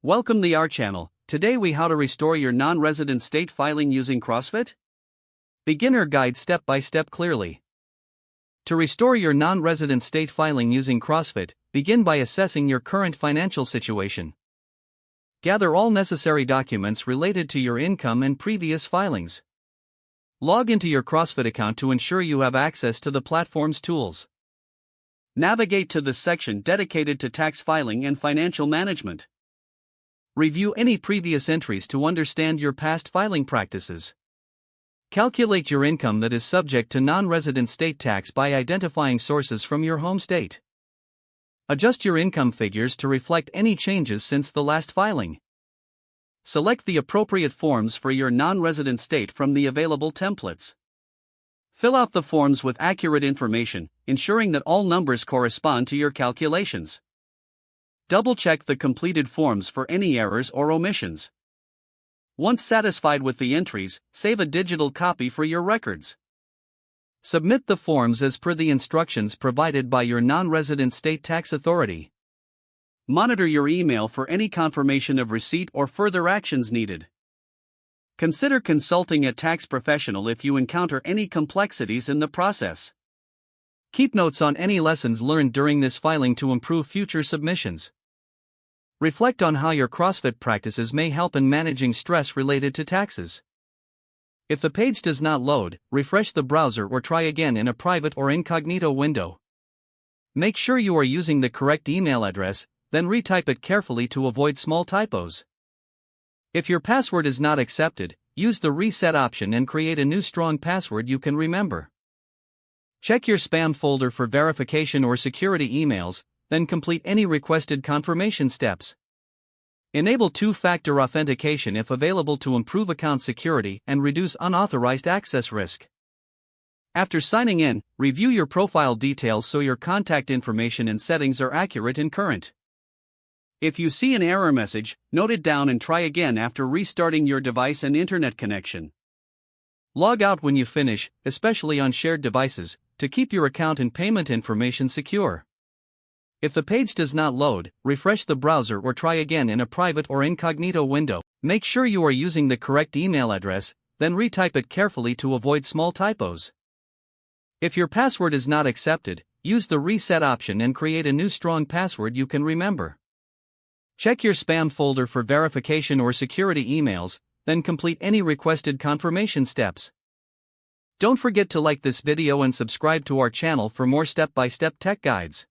Welcome to our channel. Today we how to restore your non-resident state filing using CrossFit. Beginner guide step by step clearly. To restore your non-resident state filing using CrossFit, begin by assessing your current financial situation. Gather all necessary documents related to your income and previous filings. Log into your CrossFit account to ensure you have access to the platform's tools. Navigate to the section dedicated to tax filing and financial management. Review any previous entries to understand your past filing practices. Calculate your income that is subject to non-resident state tax by identifying sources from your home state. Adjust your income figures to reflect any changes since the last filing. Select the appropriate forms for your non-resident state from the available templates. Fill out the forms with accurate information, ensuring that all numbers correspond to your calculations. Double-check the completed forms for any errors or omissions. Once satisfied with the entries, save a digital copy for your records. Submit the forms as per the instructions provided by your non-resident state tax authority. Monitor your email for any confirmation of receipt or further actions needed. Consider consulting a tax professional if you encounter any complexities in the process. Keep notes on any lessons learned during this filing to improve future submissions. Reflect on how your CrossFit practices may help in managing stress related to taxes. If the page does not load, refresh the browser or try again in a private or incognito window. Make sure you are using the correct email address, then retype it carefully to avoid small typos. If your password is not accepted, use the reset option and create a new strong password you can remember. Check your spam folder for verification or security emails, then complete any requested confirmation steps. Enable two-factor authentication if available to improve account security and reduce unauthorized access risk. After signing in, review your profile details so your contact information and settings are accurate and current. If you see an error message, note it down and try again after restarting your device and internet connection. Log out when you finish, especially on shared devices, to keep your account and payment information secure. If the page does not load, refresh the browser or try again in a private or incognito window. Make sure you are using the correct email address, then retype it carefully to avoid small typos. If your password is not accepted, use the reset option and create a new strong password you can remember. Check your spam folder for verification or security emails, then complete any requested confirmation steps. Don't forget to like this video and subscribe to our channel for more step-by-step tech guides.